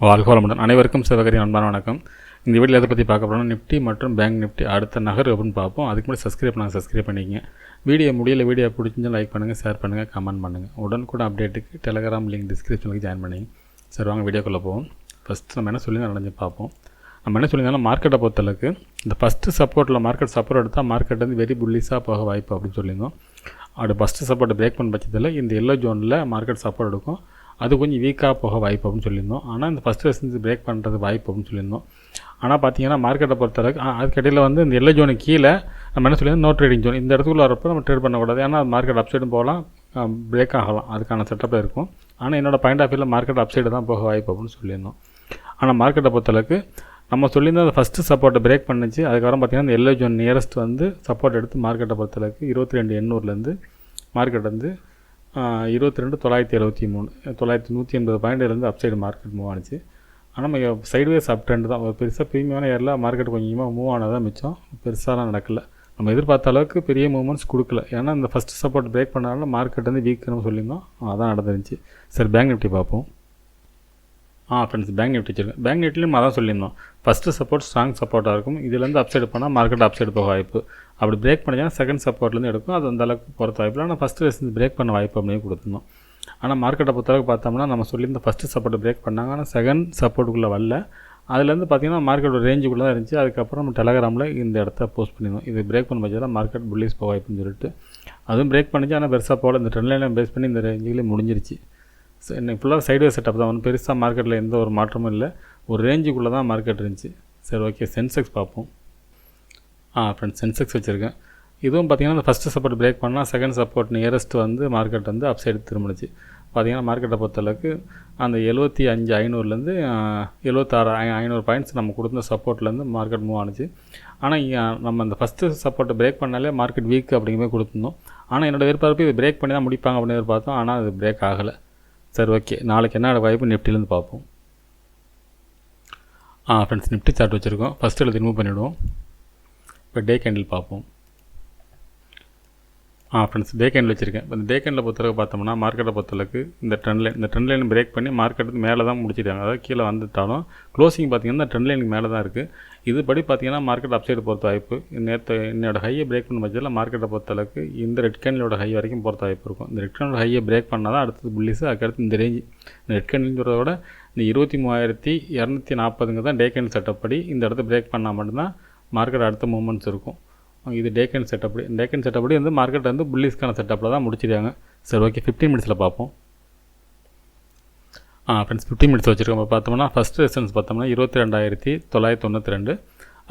வாழ்க வளமுடன். அனைவருக்கும் சிவகரி அன்பான வணக்கம். இந்த வீடியோ எதை பற்றி பார்க்க போகிறோம்னா நிஃப்டி மற்றும் பேங்க் நிஃப்டி அடுத்த நகர் அப்படின்னு பார்ப்போம். அதுக்கு முன்னாடி சப்ஸ்கிரைப் பண்ணிக்கங்க. வீடியோ பிடிச்சிருந்தால் லைக் பண்ணுங்கள், ஷேர் பண்ணுங்கள், கமெண்ட் பண்ணுங்கள். உடனுக்குடன் அப்டேட்டுக்கு டெலகிராம் லிங்க் டிஸ்கிரிப்ஷனுக்கு ஜாயின் பண்ணிங்க. சரி, வாங்க வீடியோக்குள்ளே போவோம். ஃபஸ்ட்டு நம்ம என்ன சொல்லி நடந்து பார்ப்போம். நம்ம என்ன சொல்லியிருந்தாலும் மார்க்கெட்டை பொறுத்தளவுக்கு இந்த ஃபஸ்ட்டு சப்போர்ட்டில் மார்க்கெட் சப்போர்ட் எடுத்தால் மார்க்கெட் வந்து வெரி புல்லிஸாக போக வாய்ப்பு அப்படின்னு சொல்லியிருந்தோம். அப்படி ஃபஸ்ட்டு சப்போர்ட்டை பிரேக் பண்ண பட்சத்தில் இந்த எல்லோ ஜோனில் மார்க்கெட் சப்போர்ட் எடுக்கும். அது கொஞ்சம் வீக்காக போக வாய்ப்பு அப்படின்னு சொல்லியிருந்தோம். ஆனால் இந்த ஃபஸ்ட் ரெசிஸ்டன்ஸ் பிரேக் பண்ணுறது வாய்ப்பு அப்படின்னு சொல்லியிருந்தோம். ஆனால் பார்த்தீங்கன்னா மார்க்கெட்டை பொறுத்தளவுக்கு அதுக்கடையில் வந்து இந்த எல்லோ ஜோனுக்கு கீழே நம்ம என்ன சொல்லியிருந்தோம், நோ ட்ரேடிங் ஜோன். இந்த இடத்துக்குள்ள வரப்போ நம்ம ட்ரேட் பண்ணக்கூடாது. ஏன்னா மார்க்கெட் அப்சைடும் போகலாம், பிரேக் ஆகலாம். அதுக்கான செட்டப்பில் இருக்கும். ஆனால் என்னோடய பாயிண்ட் ஆஃப் வியூவில் மார்க்கெட் அப்சைடு தான் போக வாய்ப்பு அப்படின்னு சொல்லியிருந்தோம். ஆனால் மார்க்கெட்டை பொறுத்தளவுக்கு நம்ம சொல்லியிருந்தோம் அந்த ஃபஸ்ட்டு சப்போர்ட்டை பிரேக் பண்ணிச்சு. அதுக்கப்புறம் பார்த்திங்கன்னா இந்த எல்லோ ஜோன் நியரஸ்ட் வந்து சப்போர்ட் எடுத்து மார்க்கெட்டை பொறுத்தளவுக்கு 22,800 மார்க்கெட் வந்து 22,973 980 பாயிண்ட்லேருந்து அப்சைடு மார்க்கெட் மூவ் ஆனிச்சு. ஆனால் நம்ம சைட்வேஸ் அப் ட்ரெண்ட் தான். ஒரு பெருசாக ப்ரீமியமான ஏரில் மார்க்கெட் கொஞ்சமாக மூவ் ஆனதான் மிச்சம். பெருசாலாம் நடக்கலை. நம்ம எதிர்பார்த்த அளவுக்கு பெரிய மூவ்மெண்ட்ஸ் கொடுக்கல. ஏன்னா இந்த ஃபஸ்ட்டு சப்போர்ட் பிரேக் பண்ணாலும் மார்க்கெட் வந்து வீக்குன்னு சொல்லியிருந்தோம். அதான் நடந்துருந்துச்சு. சரி, பேங்க் நிஃப்டி பார்ப்போம். ஃப்ரெண்ட்ஸ், பேங்க் நிஃப்டி வச்சுருக்கேன். பேங்க் நிஃப்டிலையும் அதான் சொல்லியிருந்தோம், ஃபஸ்ட்டு சப்போர்ட் ஸ்ட்ராங் சப்போர்ட்டாக இருக்கும். இதுலேருந்து அப்சைடு பண்ணால் மார்க்கெட் அப்சைடு போக வாய்ப்பு. அப்படி பிரேக் பண்ணிங்கன்னா செகண்ட் சப்போர்ட்லேருந்து எடுக்கும். அது அந்த அளவுக்கு பொறுத்த வாய்ப்பு. ஆனால் ஃபஸ்ட்டு ரெசிஸ்டன்ஸ் பிரேக் பண்ண வாய்ப்பு அப்படின்னு கொடுத்துருந்தோம். ஆனால் மார்க்கெட்டை பொறுத்தளவுக்கு பார்த்தோம்னா நம்ம சொல்லியிருந்த ஃபஸ்ட்டு சப்போர்ட் பிரேக் பண்ணாங்க. ஆனால் செகண்ட் சப்போர்ட்டுக்குள்ளே வரல. அதுலேருந்து பார்த்திங்கன்னா மார்க்கெட்டோட ரேஞ்சுக்குள்ளே தான் இருந்துச்சு. அதுக்கப்புறம் நம்ம டெலகிராமில் இந்த இடத்த போஸ்ட் பண்ணியிருந்தோம். இது பிரேக் பண்ண பட்சத்தில் மார்க்கெட் புல்லிஸ் போக வாய்ப்புன்னு சொல்லிட்டு அதுவும் பிரேக் பண்ணிச்சு. ஆனால் பெருசாக போகல. இந்த ட்ரெண்ட் லைனை பேஸ் பண்ணி இந்த ரேஞ்சுகளே முடிஞ்சிருச்சு. இன்னைக்கு ஃபுல்லாக சைட்வே செட்டப் தான். ஒன்றும் பெருசாக மார்க்கெட்டில் எந்த ஒரு மாற்றமும் இல்லை. ஒரு ரேஞ்சுக்குள்ளே தான் மார்க்கெட் இருந்துச்சு. சரி, ஓகே, சென்செக்ஸ் பார்ப்போம். ஃப்ரெண்ட்ஸ், சென்செக்ஸ் வச்சுருக்கேன். இதுவும் பார்த்திங்கன்னா இந்த ஃபஸ்ட்டு சப்போர்ட் பிரேக் பண்ணால் செகண்ட் சப்போர்ட் நியரஸ்ட் வந்து மார்க்கெட் வந்து அப்சைடு திரும்பிச்சு. பார்த்திங்கன்னா மார்க்கெட்டை பொறுத்தளவுக்கு அந்த 75,500 76,500 பாயிண்ட்ஸ் நம்ம கொடுத்த சப்போர்ட்லேருந்து மார்க்கெட் மூவ் ஆனிச்சு. ஆனால் நம்ம அந்த ஃபஸ்ட்டு சப்போர்ட்டை பிரேக் பண்ணாலே மார்க்கெட் வீக் அப்படிங்கிற மாதிரி கொடுத்துருந்தோம். ஆனால் என்னோடய எதிர்பார்ப்பு இது பிரேக் பண்ணி தான் முடிப்பாங்க அப்படின்னு எதிர்பார்த்தோம். ஆனால் அது பிரேக் ஆகலை. சரி, ஓகே, நாளைக்கு என்ன வாய்ப்பு நிஃப்டிலேருந்து பார்ப்போம். ஃப்ரெண்ட்ஸ், நிஃப்டி சார்ட் வச்சுருக்கோம். ஃபஸ்ட்டு எழுதி ரிமூவ் பண்ணிவிடுவோம். இப்போ டே கேண்டில் பார்ப்போம். ஃப்ரெண்ட்ஸ், டே கேண்டில் வச்சுருக்கேன். இப்போ இந்த டே கேண்டில் பொறுத்தளவுக்கு பார்த்தோம்னா மார்க்கெட்டை பொறுத்தளவுக்கு இந்த ட்ரெண்ட் லைன் பிரேக் பண்ணி மார்க்கெட் மேலே தான் முடிச்சிட்டாங்க. அதாவது கீழே வந்துட்டாலும் க்ளோசிங் பார்த்திங்கன்னா ட்ரெண்ட் லைனுக்கு மேலே தான் இருக்குது. இதுபடி பார்த்திங்கன்னா மார்க்கெட் அப்சைடு பொறுத்த வாய்ப்பு. என்னோட ஹையை பிரேக் பண்ண பட்சத்தில் மார்க்கெட்டை பொறுத்தளவுக்கு இந்த ரெட் கேண்டிலோட ஹை வரைக்கும் பொறுத்த வாய்ப்பு இருக்கும். இந்த ரெட் கேண்டிலோட ஹையை பிரேக் பண்ணால் தான் அடுத்தது புல்லிஸு. அதுக்கடுத்து இந்த ரேஞ்சு இந்த ரெட் கேண்டில்னு சொல்கிறத விட இந்த 23,240 தான் டே கேண்டில் செட்டப் படி. இந்த இடத்த பிரேக் பண்ணால் மட்டும்தான் மார்க்கெட் அடுத்த மூவ்மெண்ட்ஸ் இருக்கும். இது டே கேண்டில் செட்டப் படி வந்து மார்க்கெட் வந்து புல்லிஸ்க்கான செட்டப்பில் தான் முடிச்சிருக்காங்க. சரி, ஓகே, 15 மினிட்ஸில் பார்ப்போம். ஃப்ரெண்ட்ஸ், 15 மினிட்ஸ் வச்சுருக்கோம். இப்போ பார்த்தோம்னா ஃபஸ்ட்டு ரெசிஸ்டன்ஸ் பார்த்தோம்னா 22,992.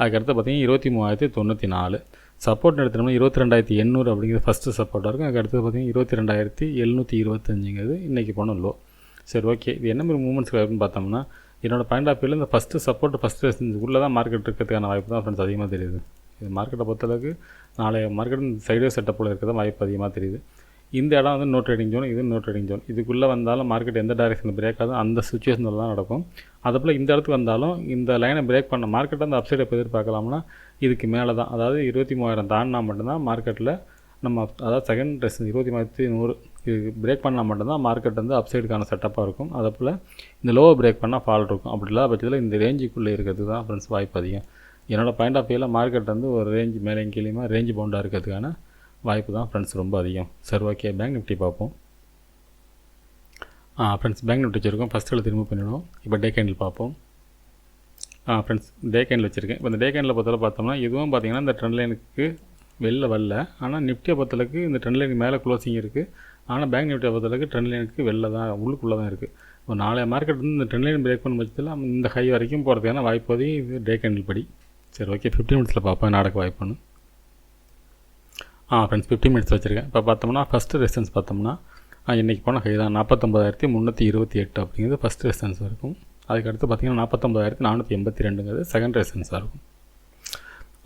அதுக்கடுத்து பார்த்திங்கன்னா 23,094. சப்போர்ட் எடுத்தோம்னா 22,800 அப்படிங்கிறது ஃபஸ்ட்டு சப்போர்ட்டாக இருக்கும். அதுக்கடுத்து பார்த்திங்கன்னா 22,725 இன்றைக்கி போன லோ. சரி, ஓகே, இது என்ன மாதிரி மூவ்மெண்ட்ஸ் இருக்குன்னு பார்த்தோம்னா என்னோடய பாயிண்ட் ஆஃப் வியூவில் இந்த ஃபஸ்ட்டு சப்போர்ட் ஃபஸ்ட்டு ரெசிஸ்டன்ஸுக்குள்ளே தான் மார்க்கெட் இருக்கிறதுக்கான வாய்ப்பு தான் ஃப்ரெண்ட்ஸ் அதிகமாக தெரியுது. இது மார்க்கெட்டை பொறுத்தளவுக்கு நாளைய மார்க்கெட் சைடே செட்டப்பில் இருக்கிறது வாய்ப்பு அதிகமாக தெரியுது. இந்த இடம் வந்து நோ ட்ரேடிங் ஜோன், இது நோ ட்ரேடிங் ஜோன். இதுக்குள்ளே வந்தாலும் மார்க்கெட் எந்த டைரெக்ஷனில் பிரேக் ஆகுது அந்த சுச்சுவேஷனில் தான் நடக்கும். அதுபோல் இந்த இடத்துக்கு வந்தாலும் இந்த லைனை பிரேக் பண்ண மார்க்கெட் அந்த அப்சைடை எப்போ எதிர்பார்க்கலாம்னா இதுக்கு மேலே தான். அதாவது 23,000 தாண்டினா மட்டும்தான் மார்க்கெட்டில் நம்ம அதாவது செகண்ட் ரெசிஸ்டன்ஸ் 23,100 இது பிரேக் பண்ணால் மட்டும்தான் மார்க்கெட் வந்து அப்சைடுக்கான செட்டப்பாக இருக்கும். அதேபோல் இந்த லோவை பிரேக் பண்ணால் ஃபால் இருக்கும். அப்படி இல்லாத பட்சத்தில் இந்த ரேஞ்சுக்குள்ளே இருக்கிறது தான் ஃப்ரெண்ட்ஸ் வாய்ப்பு அதிகம். என்னோடய பாயிண்ட் ஆஃப் வியூவில் மார்க்கெட் வந்து ஒரு ரேஞ்ச் மேலே கீழேயுமா ரேஞ்ச் பவுண்டாக இருக்கிறதுக்கான வாய்ப்பு தான் ஃப்ரெண்ட்ஸ் ரொம்ப அதிகம். சரி, ஓகே, பேங்க் நிஃப்டி பார்ப்போம். ஃப்ரெண்ட்ஸ், பேங்க் நிஃப்டி வச்சுருக்கோம். ஃபஸ்ட்டு எழுதி ரிமூவ் பண்ணிவிடுவோம். இப்போ டே கேண்டில் பார்ப்போம். ஃப்ரெண்ட்ஸ், டே கேண்டில் வச்சுருக்கேன். இப்போ இந்த டே கேண்டில் பொறுத்தளவு பார்த்தோம்னா இதுவும் பார்த்திங்கன்னா இந்த ட்ரெண்ட் லைனுக்கு வெளில வரல. ஆனால் நிஃப்டியை பொறுத்தளவுக்கு இந்த ட்ரெண்ட் லைனுக்கு மேலே க்ளோசிங் இருக்குது. ஆனால் பேங்க் நிஃப்டியை பொறுத்தளவுக்கு ட்ரெண்ட் லைனுக்கு வெளில தான் உள்ளுக்குள்ளே தான் இருக்குது. இப்போ நாளைய மார்க்கெட் வந்து இந்த ட்ரெண்ட் லைன் பிரேக் பண்ண பட்சத்தில் இந்த ஹை வரைக்கும் போகிறதுக்கான வாய்ப்பு அதிகம். இது டே கேண்டில் படி. சரி, ஓகே, 15 மினிட்ஸில் பார்ப்போம் நடக்க வாய்ப்புன்னு. ஃப்ரெண்ட்ஸ், 15 மினிட்ஸ் வச்சுருக்கேன். இப்போ பார்த்தோம்னா ஃபஸ்ட்டு ரெசிஸ்டன்ஸ் பார்த்தோம்னா இன்றைக்கி போன ஹை தான் 49,328 அப்படிங்கிறது ஃபஸ்ட்டு ரெசிஸ்டன்ஸ் இருக்கும். அதுக்கடுத்து பார்த்திங்கன்னா 49,482 செகண்ட் ரெசிஸ்டன்ஸாக இருக்கும்.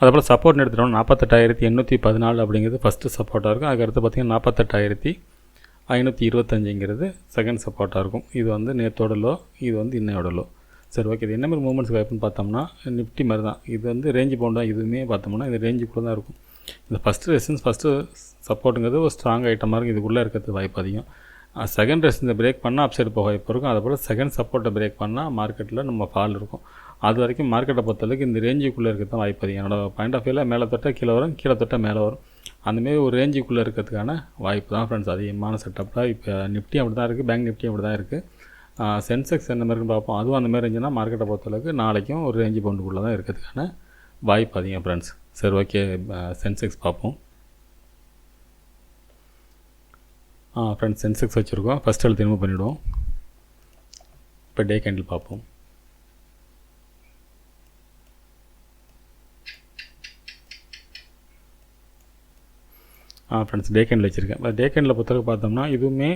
அதுபோல் சப்போர்ட் எடுத்துட்டோம்னா 48,814 அப்படிங்கிறது ஃபஸ்ட்டு சப்போர்ட்டாக இருக்கும். அதுக்கடுத்து பார்த்திங்கன்னா 48,525 செகண்ட் சப்போர்ட்டாக இருக்கும். இது வந்து நேற்றோட லோ, இது வந்து இன்னையோட லோ. சரி, ஓகே, இது என்ன மாதிரி மூவ்மெண்ட்ஸ் வாய்ப்புன்னு பார்த்தோம்னா நிஃப்டி மாதிரி தான். இது வந்து ரேஞ்சு பவுண்ட் தான். இதுவுமே பார்த்தோம்னா இந்த ரேஞ்சுக்குள்ளே தான் இருக்கும். இந்த ஃபஸ்ட்டு ரெசிஸ்டன்ஸ் ஃபஸ்ட்டு சப்போர்ட்டுங்கிறது ஒரு ஸ்ட்ராங் ஐட்டமாக இருக்கும். இதுக்குள்ளே இருக்கிறது வாய்ப்பு அதிகம். செகண்ட் ரெசிஸ்டன்ஸை பிரேக் பண்ணால் அப் சைடு போக வாய்ப்பு இருக்கும். அதுபோல் செகண்ட் சப்போர்ட்டை பிரேக் பண்ணால் மார்க்கெட்டில் நம்ம ஃபால் இருக்கும். அது வரைக்கும் மார்க்கெட்டை பொறுத்தளவுக்கு இந்த ரேஞ்சுக்குள்ளே இருக்க தான் வாய்ப்பு அதிகம். என்னோடய பாயிண்ட் ஆஃப் வியூவில் மேலே தொட்டால் கீழே வரும், கீழே தொட்டால் மேலே வரும். அந்தமாரி ஒரு ரேஞ்சுக்குள்ளே இருக்கிறதுக்கான வாய்ப்பு தான் ஃப்ரெண்ட்ஸ் அதிகமான செட்டப்பில். இப்போ நிஃப்டி அப்படி தான் இருக்குது, பேங்க் நிஃப்டி அப்படி தான் இருக்குது. சென்செக்ஸ் என்ன மாதிரின்னு பார்ப்போம். அதுவும் அந்த மாதிரி இருந்துச்சுன்னா மார்க்கெட்டை பொறுத்தளவுக்கு நாளைக்கும் ஒரு ரேஞ்சு பவுண்டுக்குள்ளே தான் இருக்கிறதுக்கான வாய்ப்பு அதிகம் ஃப்ரெண்ட்ஸ். சரி, ஓகே, சென்செக்ஸ் பார்ப்போம். ஃப்ரெண்ட்ஸ், சென்செக்ஸ் வச்சுருக்கோம். ஃபஸ்ட் எழுத்து ரிமூவ் பண்ணிவிடுவோம். இப்போ டே கேண்டில் பார்ப்போம். ஃப்ரெண்ட்ஸ், டே கேண்டில் வச்சுருக்கேன். டே கேண்டில் பொறுத்தவரைக்கும் பார்த்தோம்னா இதுவுமே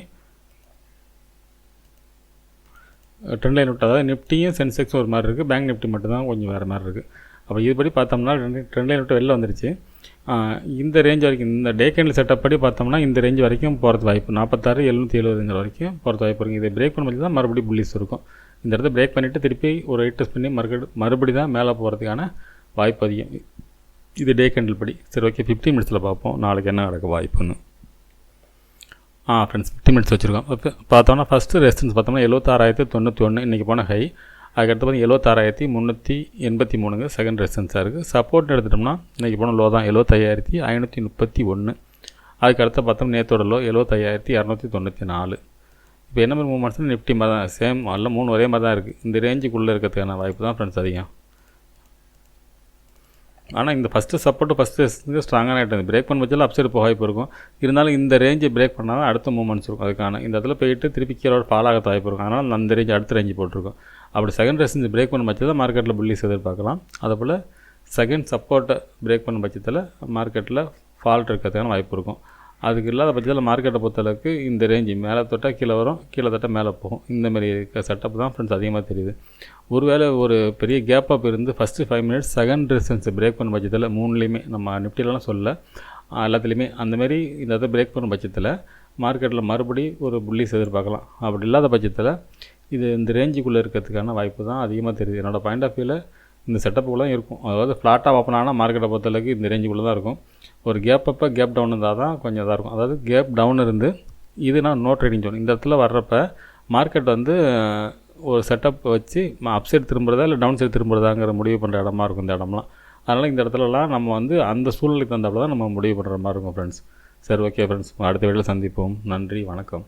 ட்ரெண்ட் லைன் விட்டு, அதாவது நிஃப்டியும் சென்செக்ஸும் ஒரு மாதிரி இருக்குது, பேங்க் நிஃப்டி மட்டும் தான் கொஞ்சம் வேறு மாதிரி இருக்குது. அப்போ இதுபடி பார்த்தோம்னா ட்ரெண்ட் லைன் விட்டு வெளில வந்துருச்சு. இந்த ரேஞ்ச் வரைக்கும், இந்த டே கேண்டில் செட்டப் படி பார்த்தோம்னா இந்த ரேஞ்ச் வரைக்கும் போகிறது வாய்ப்பு 46,770 வரைக்கும் போகிறது வாய்ப்பு இருக்குது. இதை பிரேக் பண்ணும்போது தான் மறுபடியும் புல்லிஸ் இருக்கும். இந்த இடத்த பிரேக் பண்ணிவிட்டு திருப்பி ஒரு ரைட் டெஸ்ட் பண்ணி மறுபடி தான் மேலே போகிறதுக்கான வாய்ப்பு அதிகம். இது டே கேண்டில் படி. சரி, ஓகே, 15 மினிட்ஸில் பார்ப்போம் நாளைக்கு என்ன நடக்க வாய்ப்புன்னு. ஃப்ரெண்ட்ஸ், 15 மினிட்ஸ் வச்சுருக்கோம். இப்போ பார்த்தோம்னா ஃபஸ்ட்டு ரெசிஸ்டன்ஸ் பார்த்தோம்னா 76,091 இன்றைக்கி போன ஹை. அதுக்கடுத்து பார்த்திங்கன்னா 76,383 செகண்ட் ரெசிஸ்டன்ஸாக இருக்குது. சப்போர்ட் எடுத்துட்டோம்னா இன்றைக்கி போன லோ தான் 75,531. அதுக்கடுத்து பார்த்தோம்னா நேற்றோட லோ 75,294. இப்போ என்ன மாதிரி மூவ்மெண்ட்ஸ்னால் நிஃப்டி மாதிரி தான், சேம் எல்லாம் 3 ஒரே மாதிரி தான் இருக்குது. இந்த ரேஞ்சுக்குள்ளே இருக்கிறதுக்கான வாய்ப்பு தான் ஃப்ரெண்ட்ஸ் அதிகம். ஆனால் இந்த ஃபஸ்ட்டு சப்போர்ட்டு ஃபஸ்ட்டு ரெசிஸ்டன்ஸ் ஸ்ட்ராங்கான ஆகிட்டு பிரேக் பண்ண வச்சாலும் அப் சைடு போக வாய்ப்பு இருக்கும். இருந்தாலும் இந்த ரேஞ்சை பிரேக் பண்ணால் தான் அடுத்த மூவ்மெண்ட்ஸ் இருக்கும். அதுக்கான இந்த இடத்துல போயிட்டு திருப்பி கீழே ஃபால் ஆக வாய்ப்பு இருக்கும். அதனால் அந்த ரேஞ்ச் அடுத்த ரேஞ்சு போட்டிருக்கும். அப்படி செகண்ட் ரெசிஸ்டன்ஸ் பிரேக் பண்ண பட்சத்தில் தான் மார்க்கெட்டில் புல்லிஸ் எதிர்பார்க்கலாம். அதுபோல் செகண்ட் சப்போர்ட்டை பிரேக் பண்ண பட்சத்தில் மார்க்கெட்டில் ஃபால்ட் இருக்கிறதுக்கான வாய்ப்பு இருக்கும். அதுக்கு இல்லாத பட்சத்தில் மார்க்கெட்டை பொறுத்தளவுக்கு இந்த ரேஞ்சு மேலே தொட்டால் கீழே வரும், கீழே தொட்டால் மேலே போகும். இந்தமாரி இருக்க செட்டப் தான் ஃப்ரெண்ட்ஸ் அதிகமாக தெரியுது. ஒருவேளை ஒரு பெரிய கேப் அப் இருந்து ஃபஸ்ட்டு 5 மினிட்ஸ் செகண்ட் ரெசிஸ்டன்ஸை பிரேக் பண்ண பட்சத்தில் 3லேயுமே நம்ம நிஃப்டிலலாம் சொல்ல எல்லாத்துலேயுமே அந்தமாரி இந்த இதை பிரேக் பண்ண பட்சத்தில் மார்க்கெட்டில் மறுபடி ஒரு புல்லிஸ் எதிர்பார்க்கலாம். அப்படி இல்லாத பட்சத்தில் இது இந்த ரேஞ்சுக்குள்ளே இருக்கிறதுக்கான வாய்ப்பு தான் அதிகமாக தெரியுது. என்னோடய பாயிண்ட் ஆஃப் வியூவில் இந்த செட்டப்புக்குள்ளே தான் இருக்கும். அதாவது ஃப்ளாட்டாக ஓப்பன் ஆனால் மார்க்கெட்டை பொறுத்தளவுக்கு இந்த ரேஞ்சுக்குள்ளே தான் இருக்கும். ஒரு கேப் அப்போ கேப் டவுன் இருந்தால் தான் கொஞ்சம் இதாக இருக்கும். அதாவது கேப் டவுன் இருந்து இது நான் நோ ட்ரேடிங் ஜோன் இந்த இடத்துல வர்றப்ப மார்க்கெட் வந்து ஒரு செட்டப் வச்சு அப் சைடு திரும்புறதா இல்லை டவுன் சைடு திரும்புறதாங்கிற முடிவு பண்ணுற இடமா இருக்கும் இந்த இடம்லாம். அதனால் இந்த இடத்துலலாம் நம்ம வந்து அந்த சூழ்நிலைக்கு தந்தாப்புல தான் நம்ம முடிவு பண்ணுற மாதிரி இருக்கும் ஃப்ரெண்ட்ஸ். சரி, ஓகே ஃப்ரெண்ட்ஸ், அடுத்த வீடியோவில் சந்திப்போம். நன்றி, வணக்கம்.